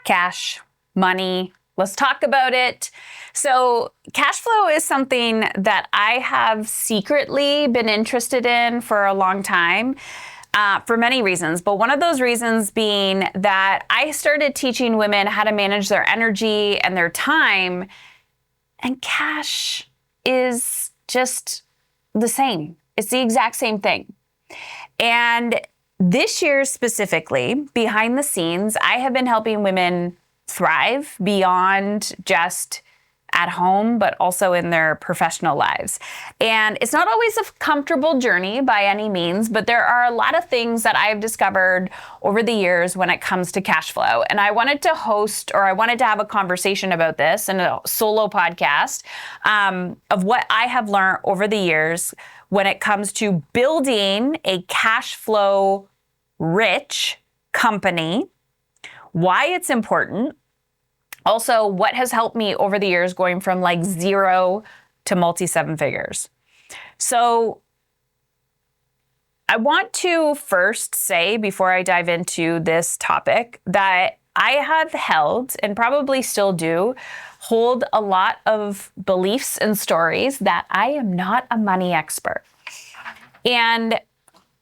Cash, money, let's talk about it. So cash flow is something that I have secretly been interested in for a long time. For many reasons, but one of those reasons being that I started teaching women how to manage their energy and their time, and cash is just the same. It's the exact same thing. And this year specifically, behind the scenes, I have been helping women thrive beyond just at home, but also in their professional lives. And it's not always a comfortable journey by any means, but there are a lot of things that I've discovered over the years when it comes to cash flow. And I wanted to have a conversation about this in a solo podcast of what I have learned over the years when it comes to building a cash flow rich company, why it's important. Also, what has helped me over the years going from like 0 to multi-seven figures. So I want to first say, before I dive into this topic, that I have held, and probably still do, hold a lot of beliefs and stories that I am not a money expert. And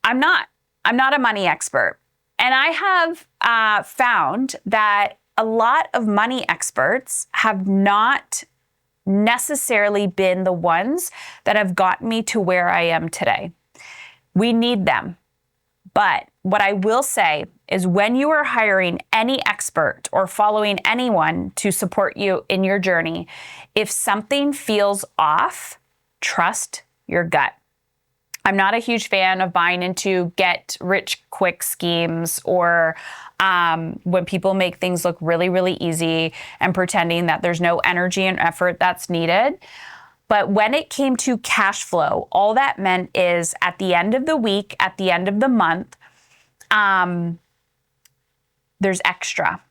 I'm not a money expert. And I have found that a lot of money experts have not necessarily been the ones that have gotten me to where I am today. We need them. But what I will say is when you are hiring any expert or following anyone to support you in your journey, if something feels off, trust your gut. I'm not a huge fan of buying into get rich quick schemes or when people make things look really, really easy and pretending that there's no energy and effort that's needed. But when it came to cash flow, all that meant is at the end of the week, at the end of the month, there's extra.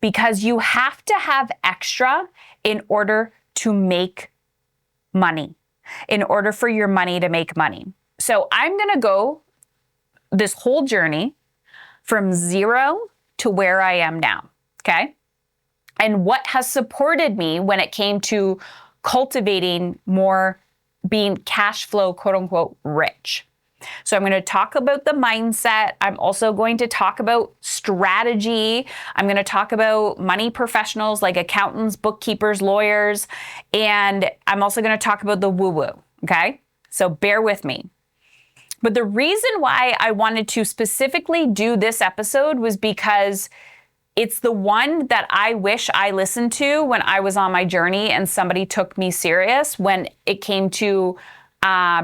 Because you have to have extra in order to make money, in order for your money to make money. So I'm going to go this whole journey from 0 to where I am now, okay? And what has supported me when it came to cultivating more, being cash flow, quote unquote, rich. So I'm going to talk about the mindset. I'm also going to talk about strategy. I'm going to talk about money professionals like accountants, bookkeepers, lawyers, and I'm also going to talk about the woo-woo, okay? So bear with me. But the reason why I wanted to specifically do this episode was because it's the one that I wish I listened to when I was on my journey and somebody took me serious when it came to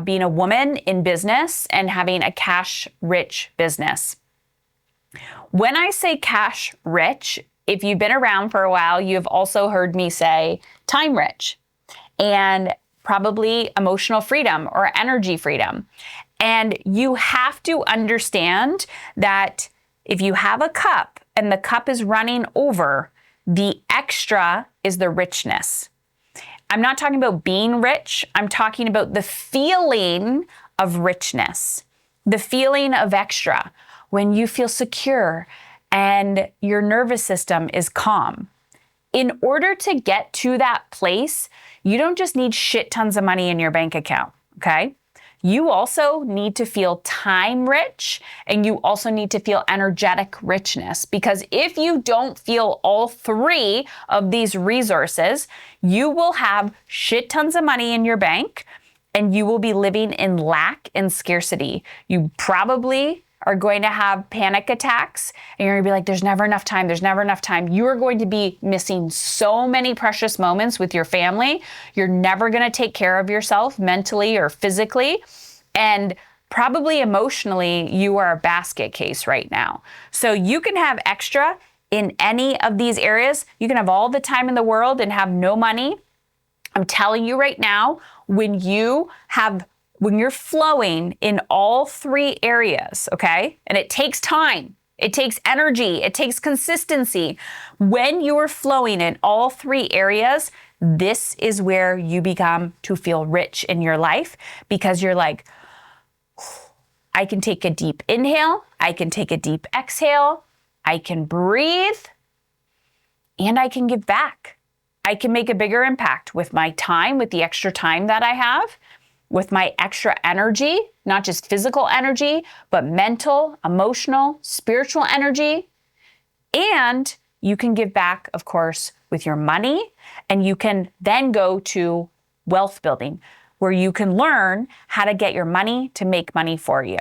being a woman in business and having a cash-rich business. When I say cash-rich, if you've been around for a while, you've also heard me say time-rich and probably emotional freedom or energy freedom. And you have to understand that if you have a cup and the cup is running over, the extra is the richness. I'm not talking about being rich. I'm talking about the feeling of richness, the feeling of extra when you feel secure and your nervous system is calm. In order to get to that place, you don't just need shit tons of money in your bank account, okay? You also need to feel time rich and you also need to feel energetic richness, because if you don't feel all three of these resources, you will have shit tons of money in your bank and you will be living in lack and scarcity. You probably are going to have panic attacks and you're gonna be like, there's never enough time, there's never enough time. You are going to be missing so many precious moments with your family. You're never gonna take care of yourself mentally or physically. And probably emotionally, you are a basket case right now. So you can have extra in any of these areas. You can have all the time in the world and have no money. I'm telling you right now, when you're flowing in all three areas, okay? And it takes time, it takes energy, it takes consistency. When you're flowing in all three areas, this is where you become to feel rich in your life, because you're like, I can take a deep inhale, I can take a deep exhale, I can breathe, and I can give back. I can make a bigger impact with my time, with the extra time that I have, with my extra energy, not just physical energy, but mental, emotional, spiritual energy. And you can give back, of course, with your money, and you can then go to wealth building, where you can learn how to get your money to make money for you.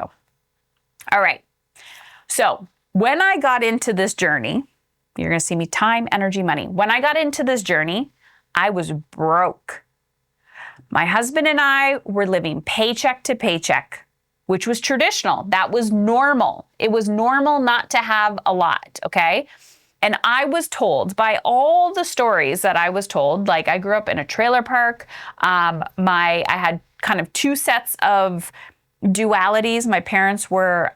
All right. So when I got into this journey, you're going to see me time, energy, money. When I got into this journey, I was broke. My husband and I were living paycheck to paycheck, which was traditional. That was normal. It was normal not to have a lot, okay? And I was told by all the stories that I was told, like I grew up in a trailer park. I had kind of two sets of dualities. My parents were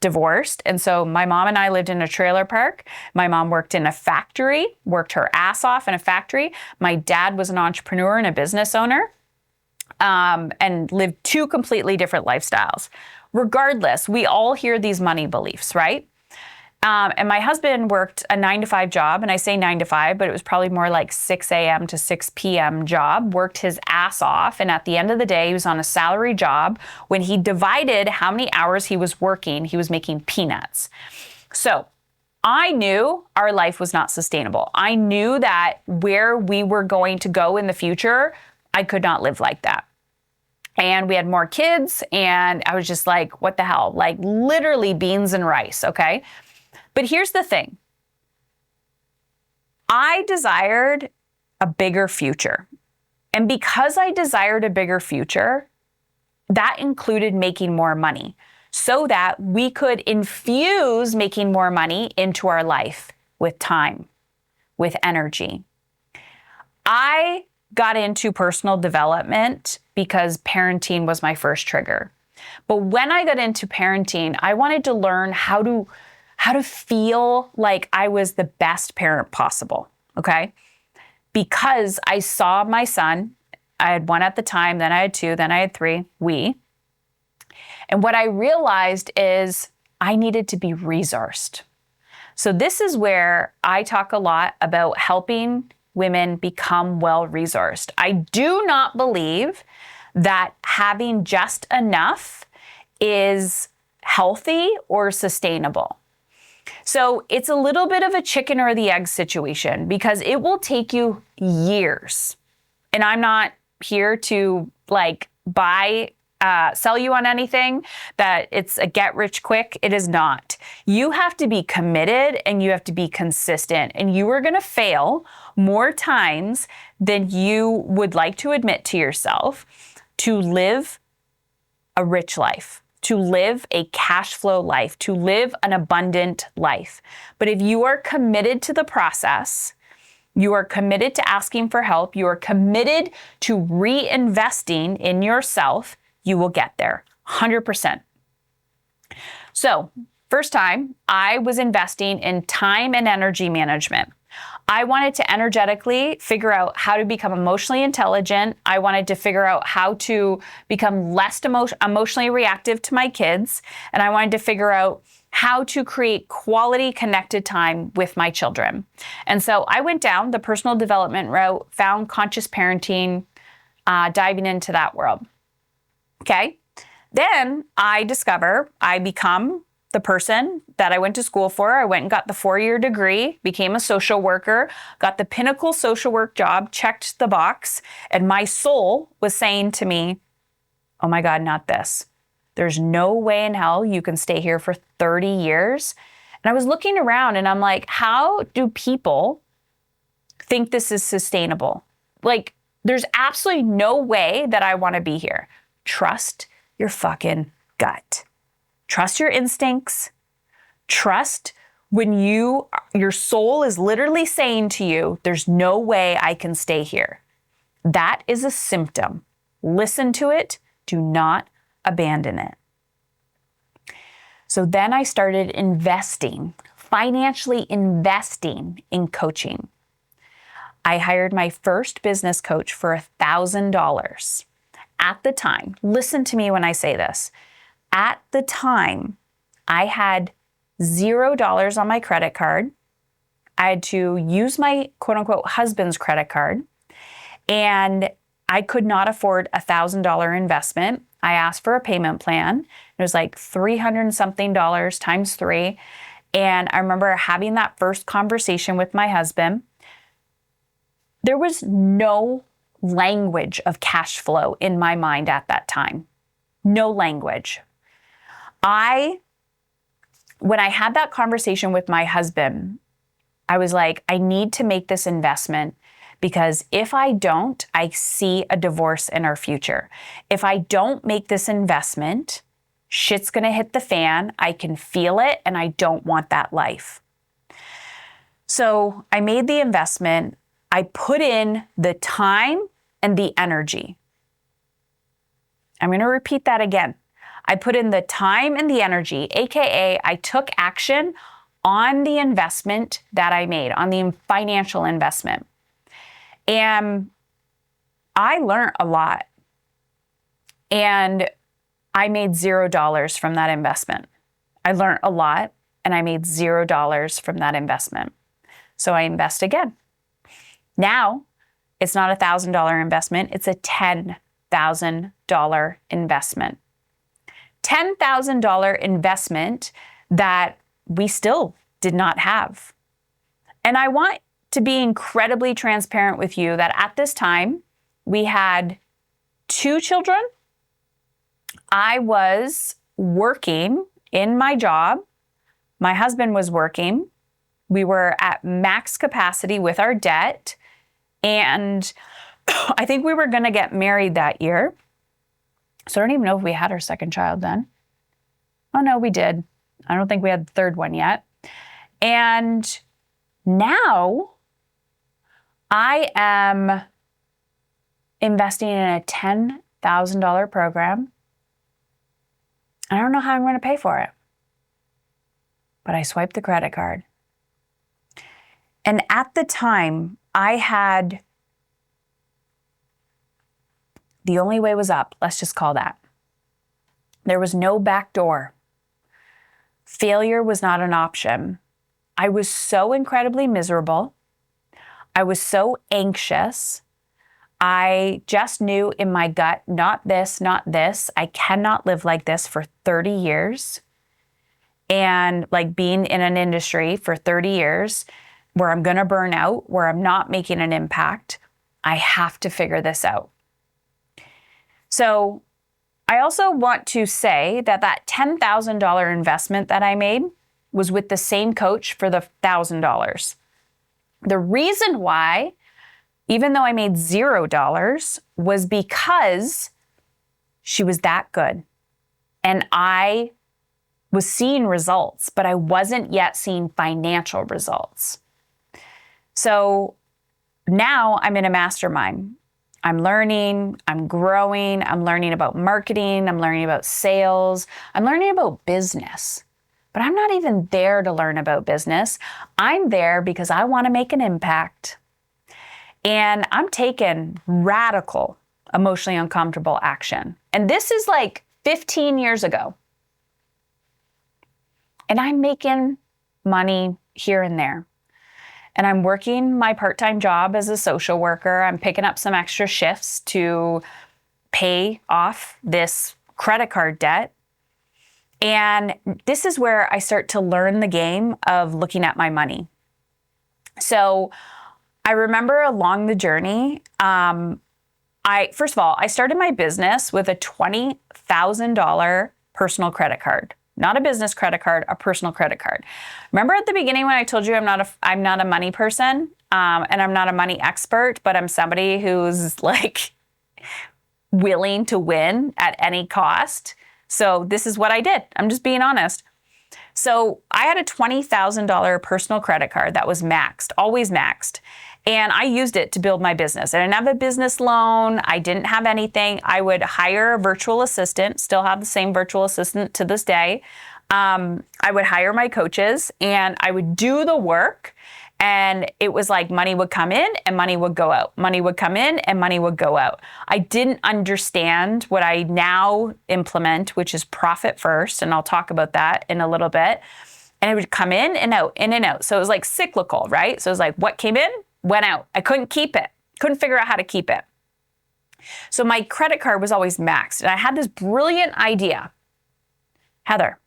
divorced. And so my mom and I lived in a trailer park. My mom worked in a factory, worked her ass off in a factory. My dad was an entrepreneur and a business owner, and lived two completely different lifestyles. Regardless, we all hear these money beliefs, right? And my husband worked a 9-to-5 job, and I say 9 to 5, but it was probably more like 6 a.m. to 6 p.m. job, worked his ass off. And at the end of the day, he was on a salary job. When he divided how many hours he was working, he was making peanuts. So I knew our life was not sustainable. I knew that where we were going to go in the future, I could not live like that. And we had more kids, and I was just like, what the hell? Like literally beans and rice, okay? But here's the thing. I desired a bigger future. And because I desired a bigger future, that included making more money so that we could infuse making more money into our life with time, with energy. I got into personal development because parenting was my first trigger. But when I got into parenting, I wanted to learn how to feel like I was the best parent possible, okay? Because I saw my son, I had one at the time, then I had two, then I had three, and what I realized is I needed to be resourced. So this is where I talk a lot about helping women become well-resourced. I do not believe that having just enough is healthy or sustainable. So it's a little bit of a chicken or the egg situation, because it will take you years. And I'm not here to sell you on anything that it's a get rich quick. It is not. You have to be committed and you have to be consistent, and you are going to fail more times than you would like to admit to yourself to live a rich life, to live a cash flow life, to live an abundant life. But if you are committed to the process, you are committed to asking for help, you are committed to reinvesting in yourself, you will get there 100%. So, first time, I was investing in time and energy management. I wanted to energetically figure out how to become emotionally intelligent. I wanted to figure out how to become less emotionally reactive to my kids. And I wanted to figure out how to create quality connected time with my children. And so I went down the personal development route, found conscious parenting, diving into that world. Okay. Then I become the person that I went to school for. I went and got the 4-year degree, became a social worker, got the pinnacle social work job, checked the box, and my soul was saying to me, oh my God, not this. There's no way in hell you can stay here for 30 years. And I was looking around and I'm like, how do people think this is sustainable? Like, there's absolutely no way that I want to be here. Trust your fucking gut. Trust your instincts. Trust when your soul is literally saying to you, there's no way I can stay here. That is a symptom. Listen to it. Do not abandon it. So then I started financially investing in coaching. I hired my first business coach for $1,000. At the time, listen to me when I say this. At the time, I had $0 on my credit card. I had to use my quote unquote husband's credit card, and I could not afford $1,000 investment. I asked for a payment plan. It was like $300 and something times 3. And I remember having that first conversation with my husband. There was no language of cash flow in my mind at that time. No language. When I had that conversation with my husband, I was like, I need to make this investment because if I don't, I see a divorce in our future. If I don't make this investment, shit's gonna hit the fan. I can feel it and I don't want that life. So I made the investment. I put in the time and the energy. I'm gonna repeat that again. I put in the time and the energy, AKA I took action on the investment that I made, on the financial investment. And I learned a lot. And I made $0 from that investment. I learned a lot and I made $0 from that investment. So I invest again. Now, it's not a $1,000 investment, it's a $10,000 investment. $10,000 investment that we still did not have. And I want to be incredibly transparent with you that at this time, we had 2 children. I was working in my job. My husband was working. We were at max capacity with our debt. And I think we were going to get married that year. So I don't even know if we had our second child then. Oh, no, we did. I don't think we had the third one yet. And now I am investing in a $10,000 program. I don't know how I'm going to pay for it, but I swiped the credit card. And at the time, I had the only way was up. Let's just call that. There was no back door. Failure was not an option. I was so incredibly miserable. I was so anxious. I just knew in my gut, not this, not this. I cannot live like this for 30 years. And like being in an industry for 30 years where I'm going to burn out, where I'm not making an impact, I have to figure this out. So I also want to say that that $10,000 investment that I made was with the same coach for the $1,000. The reason why, even though I made $0, was because she was that good. And I was seeing results, but I wasn't yet seeing financial results. So now I'm in a mastermind. I'm learning, I'm growing, I'm learning about marketing, I'm learning about sales, I'm learning about business. But I'm not even there to learn about business. I'm there because I want to make an impact. And I'm taking radical, emotionally uncomfortable action. And this is like 15 years ago. And I'm making money here and there. And I'm working my part-time job as a social worker. I'm picking up some extra shifts to pay off this credit card debt. And this is where I start to learn the game of looking at my money. So I remember along the journey, first of all, I started my business with a $20,000 personal credit card. Not a business credit card, a personal credit card. Remember at the beginning when I told you I'm not a money person, and I'm not a money expert, but I'm somebody who's like willing to win at any cost. So this is what I did. I'm just being honest. So I had a $20,000 personal credit card that was maxed, always maxed. And I used it to build my business. I didn't have a business loan. I didn't have anything. I would hire a virtual assistant, still have the same virtual assistant to this day. I would hire my coaches and I would do the work And it was like money would come in and money would go out. Money would come in and money would go out. I didn't understand what I now implement, which is profit first. And I'll talk about that in a little bit. And it would come in and out, in and out. So it was like cyclical, right? So it was like what came in, went out. I couldn't keep it. Couldn't figure out how to keep it. So my credit card was always maxed. And I had this brilliant idea. Heather,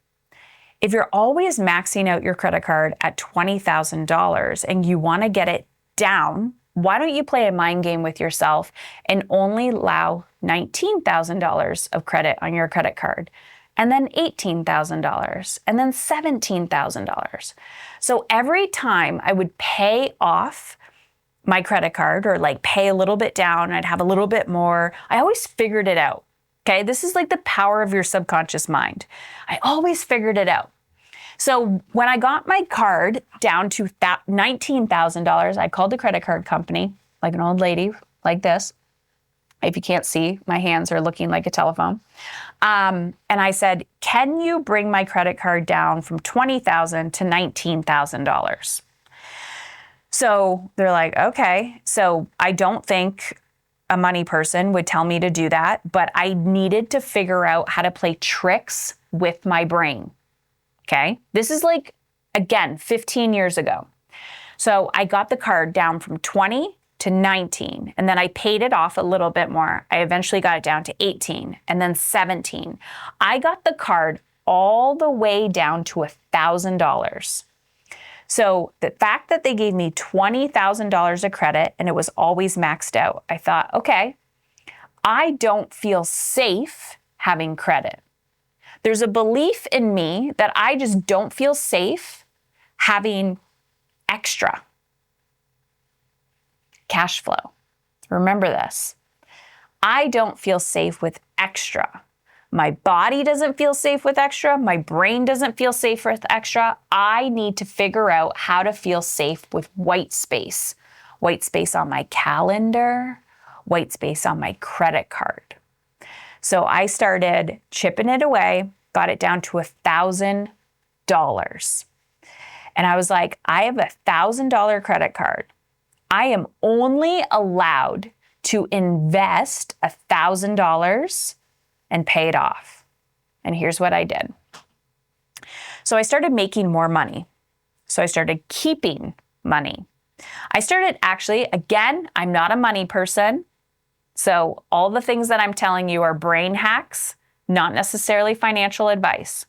if you're always maxing out your credit card at $20,000 and you want to get it down, why don't you play a mind game with yourself and only allow $19,000 of credit on your credit card, and then $18,000, and then $17,000. So every time I would pay off my credit card or like pay a little bit down, I'd have a little bit more. I always figured it out. Okay, this is like the power of your subconscious mind. I always figured it out. So when I got my card down to $19,000, I called the credit card company, like an old lady like this. If you can't see, my hands are looking like a telephone. And I said, can you bring my credit card down from $20,000 to $19,000? So they're like, okay. So I don't think a money person would tell me to do that, but I needed to figure out how to play tricks with my brain. Okay. This is like, again, 15 years ago. So I got the card down from 20 to 19, and then I paid it off a little bit more. I eventually got it down to 18 and then 17. I got the card all the way down to $1,000. So the fact that they gave me $20,000 of credit and it was always maxed out, I thought, okay, I don't feel safe having credit. There's a belief in me that I just don't feel safe having extra cash flow. Remember this. I don't feel safe with extra. My body doesn't feel safe with extra. My brain doesn't feel safe with extra. I need to figure out how to feel safe with white space. White space on my calendar, white space on my credit card. So I started chipping it away, got it down to $1,000. And I was like, I have a $1,000 credit card. I am only allowed to invest $1,000 and pay it off. And here's what I did. So I started making more money. So I started keeping money. I started actually, again, I'm not a money person. So all the things that I'm telling you are brain hacks, not necessarily financial advice.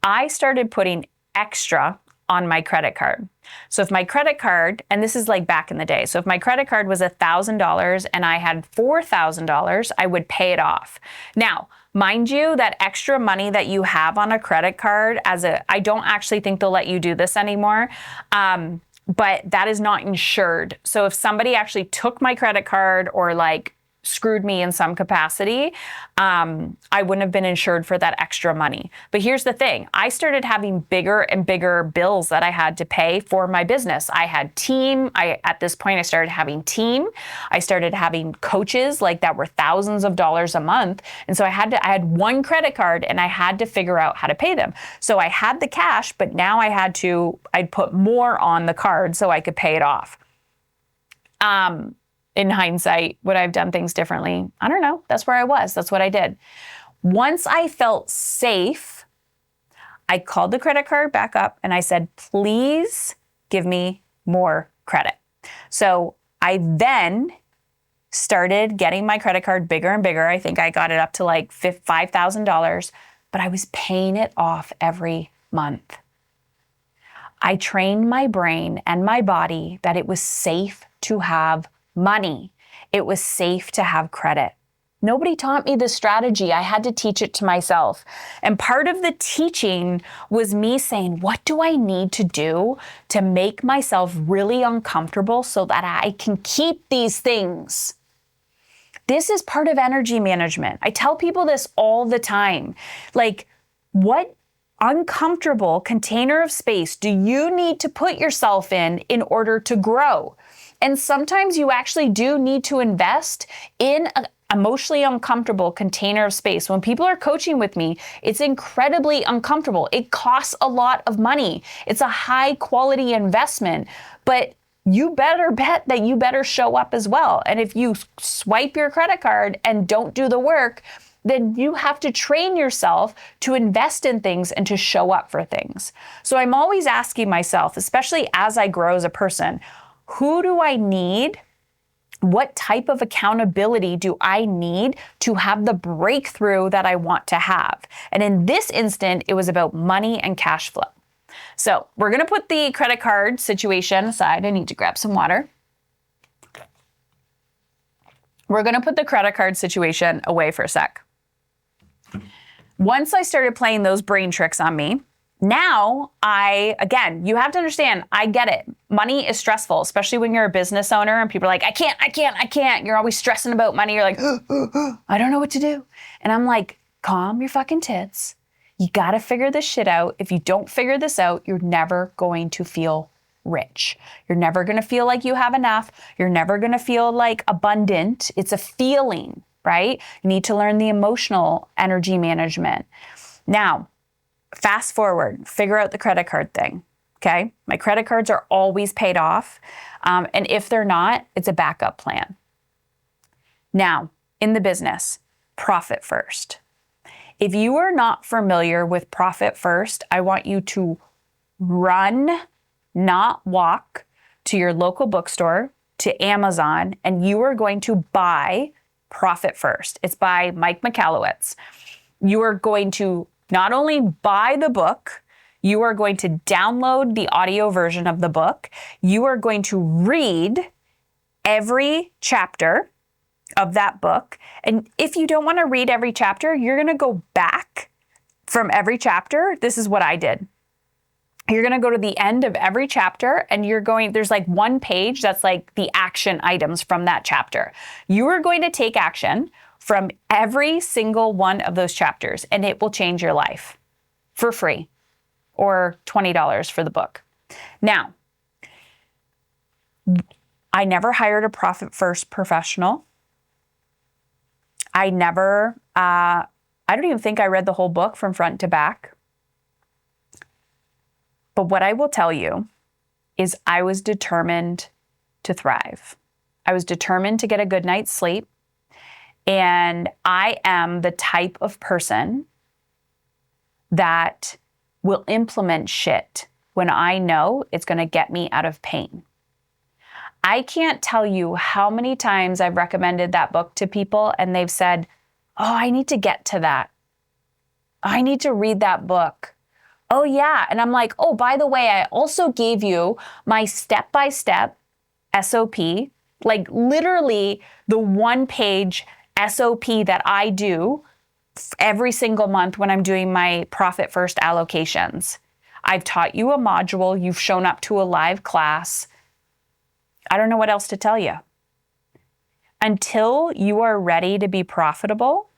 I started putting extra on my credit card. So if my credit card, and this is like back in the day, so if my credit card was $1,000 and I had $4,000, I would pay it off. Now, mind you, that extra money that you have on a credit card I don't actually think they'll let you do this anymore, but that is not insured. So if somebody actually took my credit card or like screwed me in some capacity, I wouldn't have been insured for that extra money. But here's the thing. I started having bigger and bigger bills that I had to pay for my business. I had team. At this point, I started having team. I started having coaches like that were thousands of dollars a month. And so I had one credit card and I had to figure out how to pay them. So I had the cash, but now I'd put more on the card so I could pay it off. In hindsight, would I have done things differently? I don't know. That's where I was. That's what I did. Once I felt safe, I called the credit card back up and I said, please give me more credit. So I then started getting my credit card bigger and bigger. I think I got it up to like $5,000, but I was paying it off every month. I trained my brain and my body that it was safe to have money. It was safe to have credit. Nobody taught me this strategy. I had to teach it to myself. And part of the teaching was me saying, what do I need to do to make myself really uncomfortable so that I can keep these things? This is part of energy management. I tell people this all the time. Like, what uncomfortable container of space do you need to put yourself in order to grow? And sometimes you actually do need to invest in a emotionally uncomfortable container of space. When people are coaching with me, it's incredibly uncomfortable. It costs a lot of money. It's a high quality investment, but you better bet that you better show up as well. And if you swipe your credit card and don't do the work, then you have to train yourself to invest in things and to show up for things. So I'm always asking myself, especially as I grow as a person, who do I need? What type of accountability do I need to have the breakthrough that I want to have? And in this instant, it was about money and cash flow. So we're going to put the credit card situation aside. I need to grab some water. We're going to put the credit card situation away for a sec. Once I started playing those brain tricks on me, now again, you have to understand, I get it. Money is stressful, especially when you're a business owner and people are like, I can't. You're always stressing about money. You're like, I don't know what to do. And I'm like, calm your fucking tits. You got to figure this shit out. If you don't figure this out, you're never going to feel rich. You're never going to feel like you have enough. You're never going to feel like abundant. It's a feeling, right? You need to learn the emotional energy management. Now, fast forward, figure out the credit card thing, okay? My credit cards are always paid off. And if they're not, it's a backup plan. Now, in the business, profit first. If you are not familiar with profit first, I want you to run, not walk, to your local bookstore, to Amazon, and you are going to buy Profit First. It's by Mike Michalowicz. You are going to not only buy the book, you are going to download the audio version of the book. You are going to read every chapter of that book. And if you don't want to read every chapter, you're going to go back from every chapter. This is what I did. You're going to go to the end of every chapter and there's like one page that's like the action items from that chapter. You are going to take action from every single one of those chapters and it will change your life for free or $20 for the book. Now, I never hired a Profit First professional. I don't even think I read the whole book from front to back. But what I will tell you is I was determined to thrive. I was determined to get a good night's sleep. And I am the type of person that will implement shit when I know it's going to get me out of pain. I can't tell you how many times I've recommended that book to people and they've said, oh, I need to get to that. I need to read that book. Oh yeah. And I'm like, oh, by the way, I also gave you my step-by-step SOP, like literally the one-page SOP that I do every single month when I'm doing my Profit First allocations. I've taught you a module. You've shown up to a live class. I don't know what else to tell you. Until you are ready to be profitable,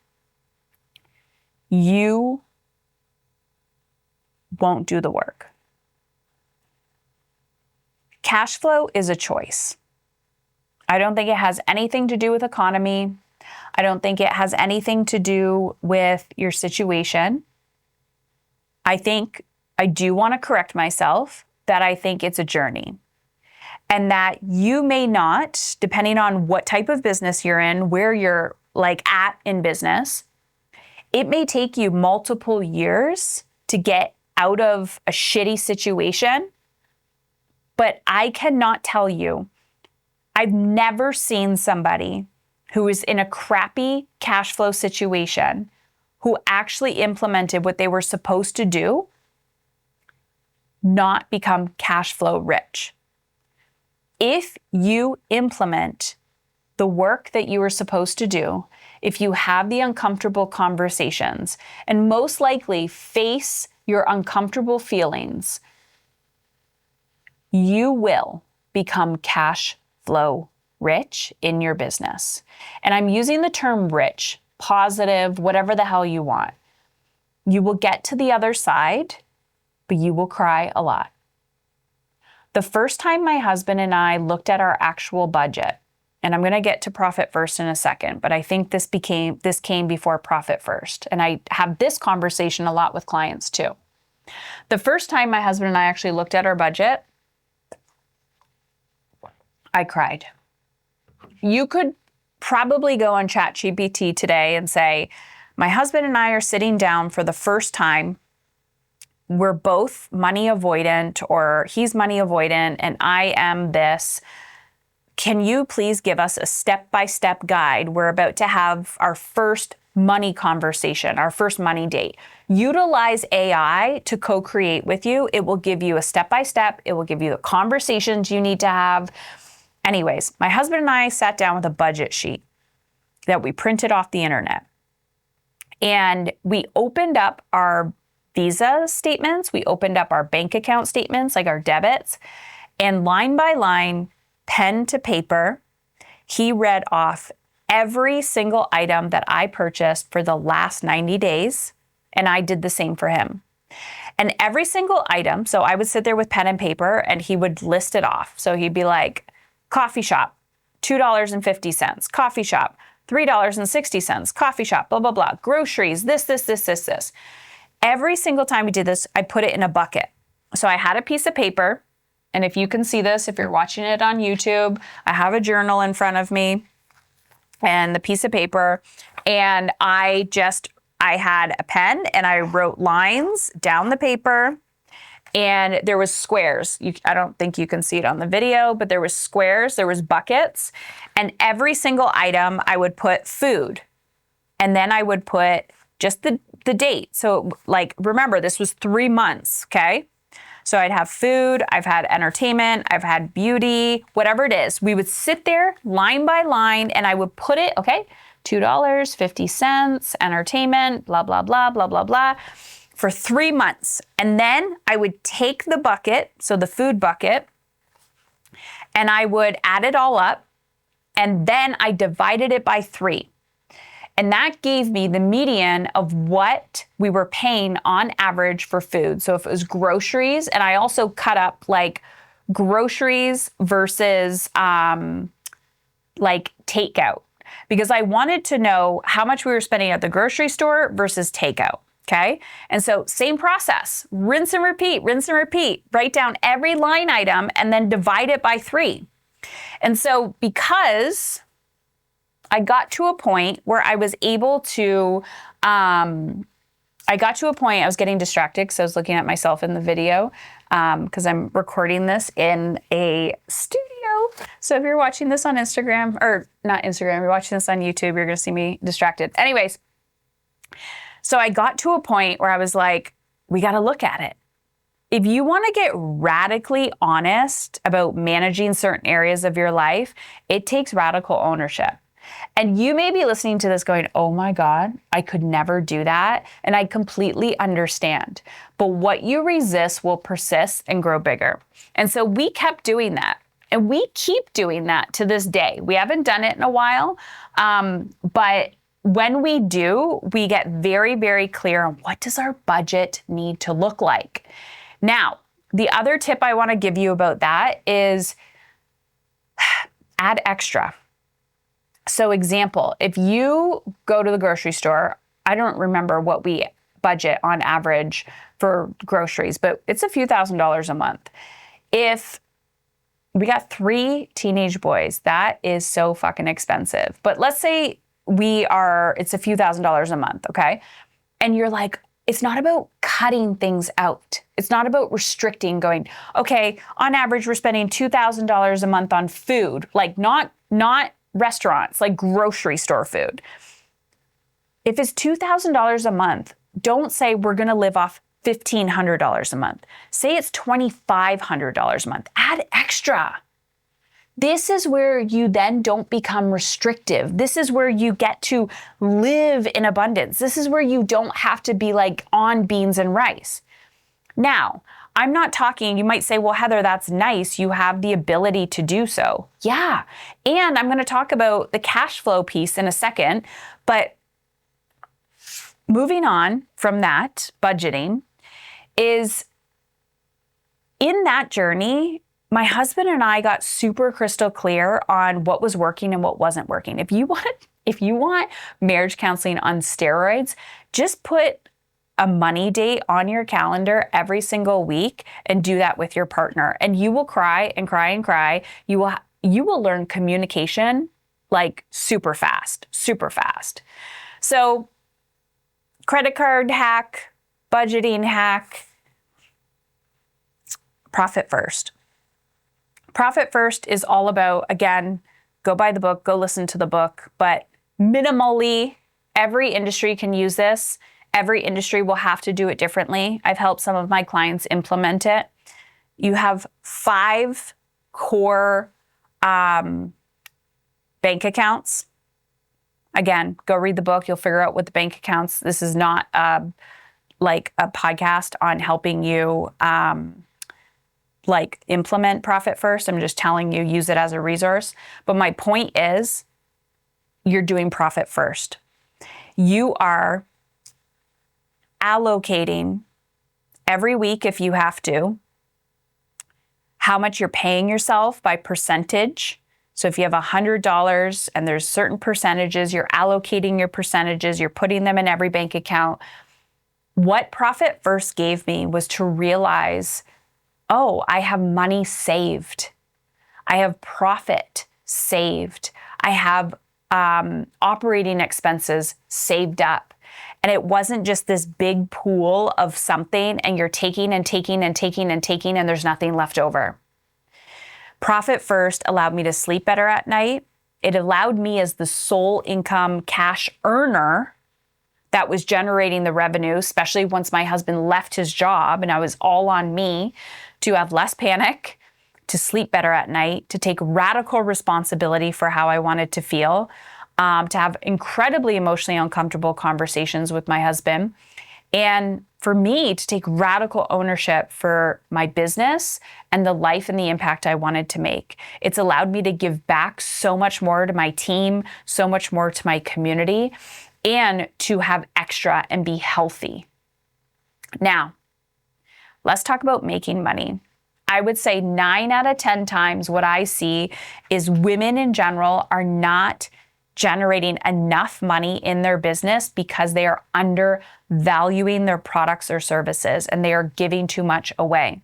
you won't do the work. Cash flow is a choice. I don't think it has anything to do with economy. I don't think it has anything to do with your situation. I think I do want to correct myself that I think it's a journey. And that you may not, depending on what type of business you're in, where you're like at in business, it may take you multiple years to get out of a shitty situation. But I cannot tell you, I've never seen somebody who is in a crappy cash flow situation who actually implemented what they were supposed to do, not become cash flow rich. If you implement the work that you were supposed to do, if you have the uncomfortable conversations, and most likely face your uncomfortable feelings, you will become cash flow rich in your business. And I'm using the term rich, positive, whatever the hell you want. You will get to the other side, but you will cry a lot. The first time my husband and I looked at our actual budget, And I'm going to get to profit first in a second, but I think this came before profit first. And I have this conversation a lot with clients too. The first time my husband and I actually looked at our budget, I cried. You could probably go on ChatGPT today and say, my husband and I are sitting down for the first time. We're both money avoidant, or he's money avoidant and I am this. Can you please give us a step-by-step guide? We're about to have our first money conversation, our first money date. Utilize AI to co-create with you. It will give you a step-by-step. It will give you the conversations you need to have. Anyways, my husband and I sat down with a budget sheet that we printed off the internet. And we opened up our Visa statements. We opened up our bank account statements, like our debits. And line by line, pen to paper, he read off every single item that I purchased for the last 90 days, and I did the same for him. And every single item, so I would sit there with pen and paper, and he would list it off. So he'd be like, coffee shop, $2.50, coffee shop, $3.60, coffee shop, blah, blah, blah, groceries, this. Every single time we did this, I put it in a bucket. So I had a piece of paper. And if you can see this, if you're watching it on YouTube, I have a journal in front of me and the piece of paper. And I had a pen and I wrote lines down the paper, and there was squares. I don't think you can see it on the video, but there was squares, there was buckets, and every single item I would put food. And then I would put just the date. So like, remember, this was 3 months, okay? So I'd have food, I've had entertainment, I've had beauty, whatever it is. We would sit there line by line and I would put it, okay, $2.50, entertainment, blah, blah, blah, blah, blah, blah, for 3 months. And then I would take the bucket, so the food bucket, and I would add it all up. And then I divided it by 3. And that gave me the median of what we were paying on average for food. So if it was groceries, and I also cut up like groceries versus like takeout, because I wanted to know how much we were spending at the grocery store versus takeout. Okay. And so same process, rinse and repeat, write down every line item and then divide it by 3. And so because I got to a point where I was able to, I was getting distracted because I was looking at myself in the video because I'm recording this in a studio. So if you're watching this on Instagram, or not Instagram, you're watching this on YouTube, you're going to see me distracted. Anyways, so I got to a point where I was like, we got to look at it. If you want to get radically honest about managing certain areas of your life, it takes radical ownership. And you may be listening to this going, oh my God, I could never do that. And I completely understand. But what you resist will persist and grow bigger. And so we kept doing that. And we keep doing that to this day. We haven't done it in a while. But when we do, we get very, very clear on what does our budget need to look like. Now, the other tip I want to give you about that is add extra. So example, if you go to the grocery store, I don't remember what we budget on average for groceries, but it's a few $1,000s a month. If we got 3 teenage boys, that is so fucking expensive. But let's say it's a few $1,000s a month, okay? And you're like, it's not about cutting things out. It's not about restricting, going, okay, on average, we're spending $2,000 a month on food, like not restaurants, like grocery store food. If it's $2,000 a month, don't say we're going to live off $1,500 a month. Say it's $2,500 a month. Add extra. This is where you then don't become restrictive. This is where you get to live in abundance. This is where you don't have to be like on beans and rice. Now, I'm not talking, you might say, well, Heather, that's nice. You have the ability to do so. Yeah. And I'm going to talk about the cash flow piece in a second. But moving on from that, budgeting is in that journey, my husband and I got super crystal clear on what was working and what wasn't working. If you want marriage counseling on steroids, just put a money date on your calendar every single week and do that with your partner. And you will cry and cry and cry. You will learn communication like super fast, super fast. So credit card hack, budgeting hack, profit first. Profit first is all about, again, go buy the book, go listen to the book, but minimally, every industry can use this. Every industry will have to do it differently. I've helped some of my clients implement it. You have 5 core bank accounts. Again, go read the book. You'll figure out what the bank accounts. This is not like a podcast on helping you implement profit first. I'm just telling you, use it as a resource. But my point is, you're doing profit first. You are allocating every week, if you have to, how much you're paying yourself by percentage. So if you have $100 and there's certain percentages, you're allocating your percentages, you're putting them in every bank account. What Profit First gave me was to realize, oh, I have money saved. I have profit saved. I have operating expenses saved up. And it wasn't just this big pool of something and you're taking and taking and taking and taking and there's nothing left over. Profit First allowed me to sleep better at night. It allowed me, as the sole income cash earner that was generating the revenue, especially once my husband left his job and I was all on me, to have less panic, to sleep better at night, to take radical responsibility for how I wanted to feel, to have incredibly emotionally uncomfortable conversations with my husband, and for me to take radical ownership for my business and the life and the impact I wanted to make. It's allowed me to give back so much more to my team, so much more to my community, and to have extra and be healthy. Now, let's talk about making money. I would say 9 out of 10 times what I see is women in general are not generating enough money in their business because they are undervaluing their products or services and they are giving too much away.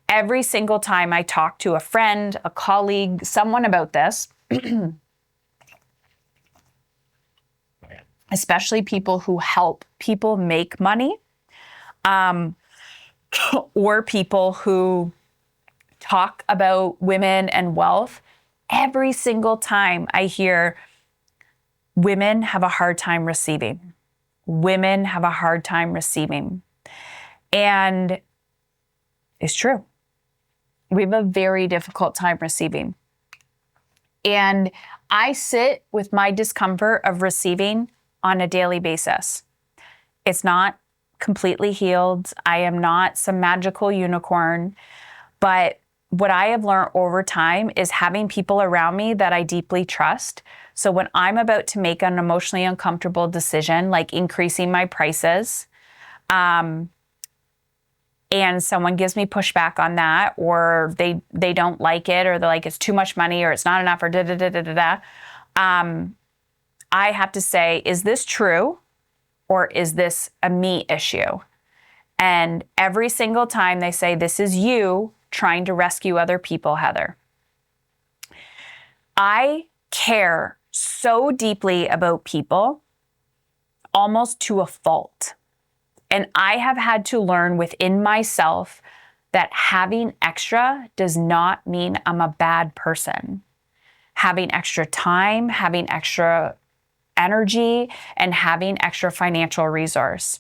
Every single time I talk to a friend, a colleague, someone about this, especially people who help people make money, or people who talk about women and wealth, every single time I hear women have a hard time receiving. Women have a hard time receiving. And it's true. We have a very difficult time receiving. And I sit with my discomfort of receiving on a daily basis. It's not completely healed. I am not some magical unicorn. But what I have learned over time is having people around me that I deeply trust. So when I'm about to make an emotionally uncomfortable decision, like increasing my prices, and someone gives me pushback on that, or they don't like it, or they're like, it's too much money, or it's not enough, or I have to say, is this true, or is this a me issue? And every single time they say, this is you trying to rescue other people, Heather. I care so deeply about people, almost to a fault. And I have had to learn within myself that having extra does not mean I'm a bad person. Having extra time, having extra energy, and having extra financial resource.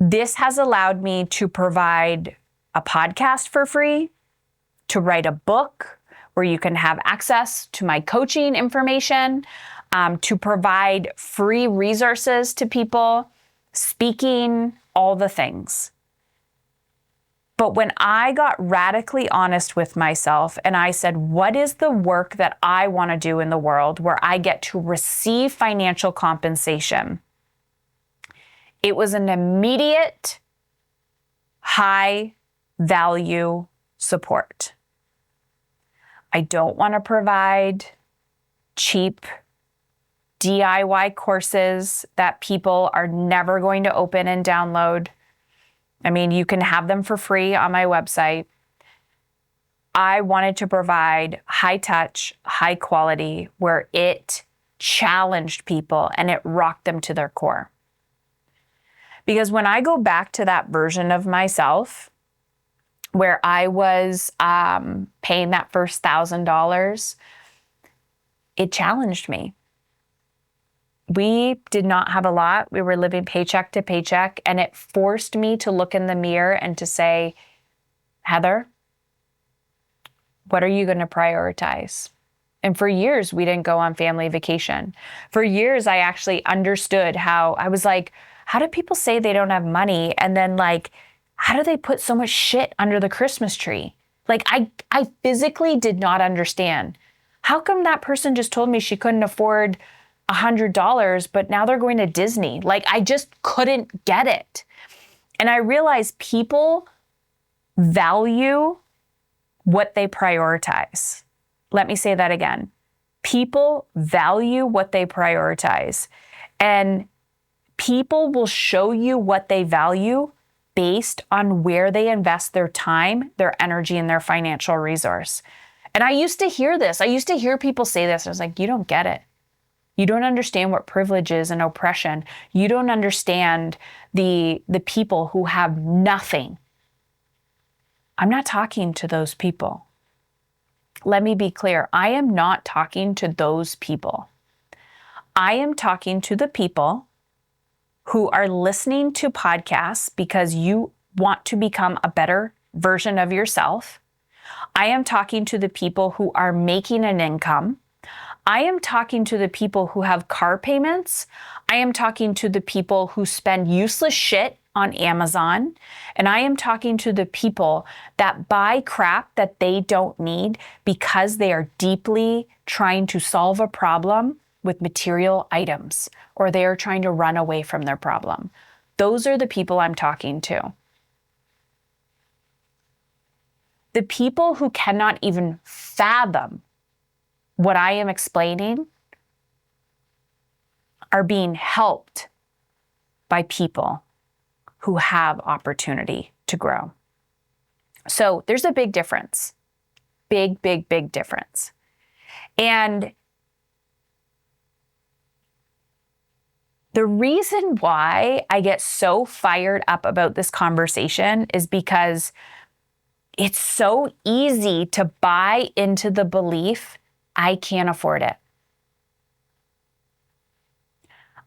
This has allowed me to provide a podcast for free, to write a book where you can have access to my coaching information, to provide free resources to people, speaking, all the things. But when I got radically honest with myself and I said, what is the work that I want to do in the world where I get to receive financial compensation? It was an immediate, high value support. I don't want to provide cheap DIY courses that people are never going to open and download. I mean, you can have them for free on my website. I wanted to provide high touch, high quality, where it challenged people and it rocked them to their core. Because when I go back to that version of myself, where I was paying that first $1,000, it challenged me. We did not have a lot. We were living paycheck to paycheck, and it forced me to look in the mirror and to say, Heather, what are you going to prioritize? And for years, we didn't go on family vacation. For years, I actually understood how I was like, how do people say they don't have money? And then like, how do they put so much shit under the Christmas tree? Like I physically did not understand. How come that person just told me she couldn't afford $100, but now they're going to Disney? Like I just couldn't get it. And I realized people value what they prioritize. Let me say that again. People value what they prioritize. And people will show you what they value based on where they invest their time, their energy, and their financial resource. And I used to hear this. I used to hear people say this. I was like, you don't get it. You don't understand what privilege is and oppression. You don't understand the people who have nothing. I'm not talking to those people. Let me be clear. I am not talking to those people. I am talking to the people who are listening to podcasts because you want to become a better version of yourself. I am talking to the people who are making an income. I am talking to the people who have car payments. I am talking to the people who spend useless shit on Amazon. And I am talking to the people that buy crap that they don't need because they are deeply trying to solve a problem with material items, or they are trying to run away from their problem. Those are the people I'm talking to. The people who cannot even fathom what I am explaining are being helped by people who have opportunity to grow. So there's a big difference. Big, big, big difference. And the reason why I get so fired up about this conversation is because it's so easy to buy into the belief I can't afford it.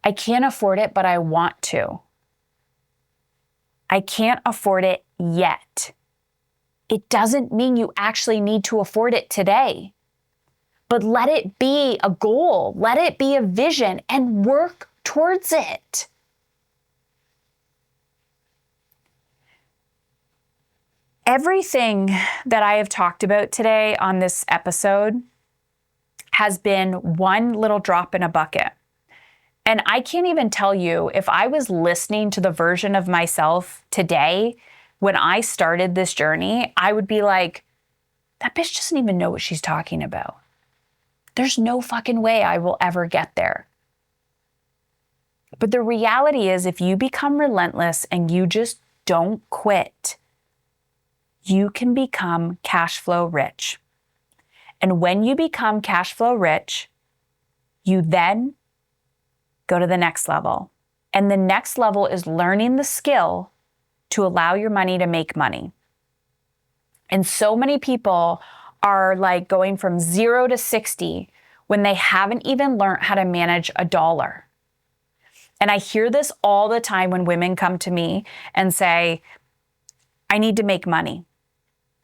I can't afford it, but I want to. I can't afford it yet. It doesn't mean you actually need to afford it today. But let it be a goal. Let it be a vision and work towards it. Everything that I have talked about today on this episode has been one little drop in a bucket. And I can't even tell you, if I was listening to the version of myself today, when I started this journey, I would be like, that bitch doesn't even know what she's talking about. There's no fucking way I will ever get there. But the reality is, if you become relentless and you just don't quit, you can become cash flow rich. And when you become cash flow rich, you then go to the next level. And the next level is learning the skill to allow your money to make money. And so many people are like going from 0 to 60 when they haven't even learned how to manage $1. And I hear this all the time when women come to me and say, I need to make money,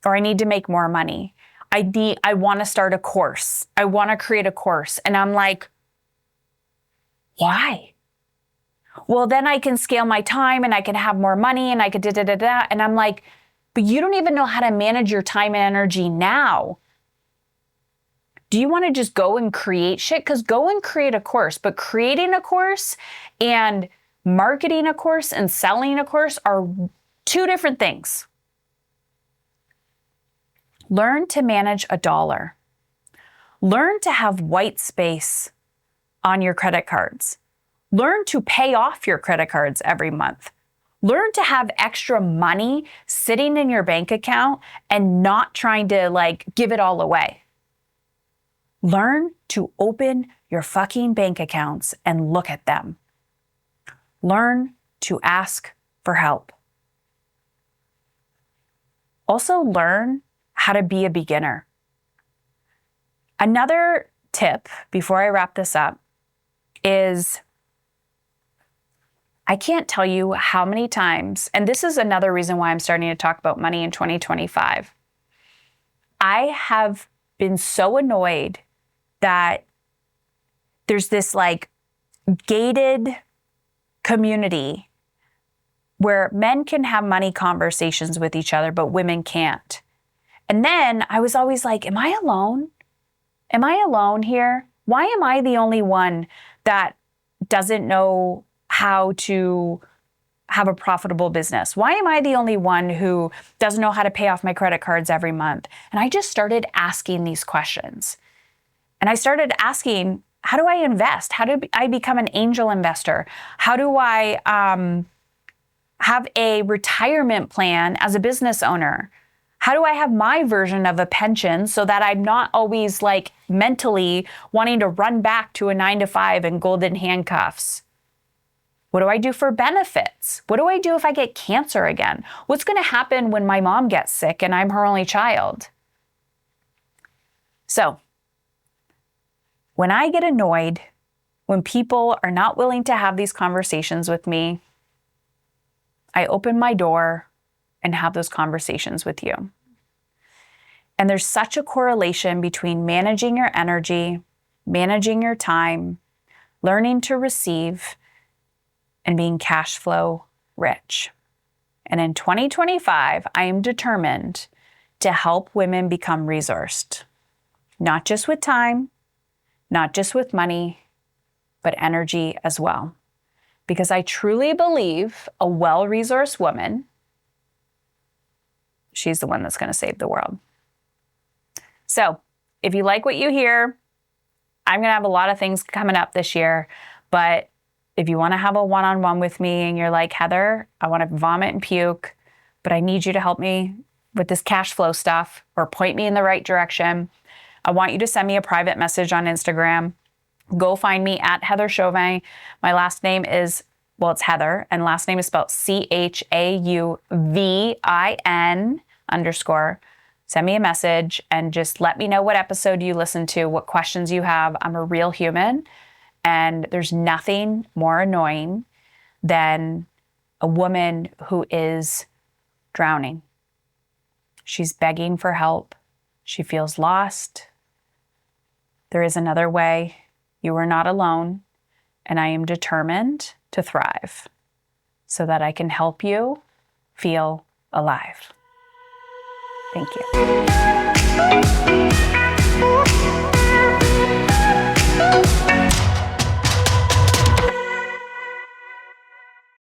or I need to make more money. I want to start a course. I want to create a course. And I'm like, why? Well, then I can scale my time and I can have more money and I could da-da-da-da. And I'm like, but you don't even know how to manage your time and energy now. Do you want to just go and create shit? Because go and create a course. But creating a course and marketing a course and selling a course are two different things. Learn to manage a dollar. Learn to have white space on your credit cards. Learn to pay off your credit cards every month. Learn to have extra money sitting in your bank account and not trying to give it all away. Learn to open your fucking bank accounts and look at them. Learn to ask for help. Also learn how to be a beginner. Another tip before I wrap this up is I can't tell you how many times, and this is another reason why I'm starting to talk about money in 2025. I have been so annoyed that there's this gated community where men can have money conversations with each other, but women can't. And then I was always like, am I alone? Am I alone here? Why am I the only one that doesn't know how to have a profitable business? Why am I the only one who doesn't know how to pay off my credit cards every month? And I just started asking these questions. And I started asking, how do I invest? How do I become an angel investor? How do I have a retirement plan as a business owner? How do I have my version of a pension so that I'm not always mentally wanting to run back to a 9-to-5 and golden handcuffs? What do I do for benefits? What do I do if I get cancer again? What's going to happen when my mom gets sick and I'm her only child? So, when I get annoyed, when people are not willing to have these conversations with me, I open my door and have those conversations with you. And there's such a correlation between managing your energy, managing your time, learning to receive, and being cash flow rich. And in 2025, I am determined to help women become resourced, not just with time, not just with money, but energy as well. Because I truly believe a well-resourced woman, she's the one that's going to save the world. So if you like what you hear, I'm going to have a lot of things coming up this year, but if you want to have a one-on-one with me and you're like, Heather, I want to vomit and puke, but I need you to help me with this cash flow stuff or point me in the right direction, I want you to send me a private message on Instagram. Go find me at Heather Chauvin. My last name is, it's Heather, and last name is spelled CHAUVIN_. Send me a message and just let me know what episode you listened to, what questions you have. I'm a real human, and there's nothing more annoying than a woman who is drowning. She's begging for help. She feels lost. There is another way. You are not alone, and I am determined to thrive so that I can help you feel alive. Thank you.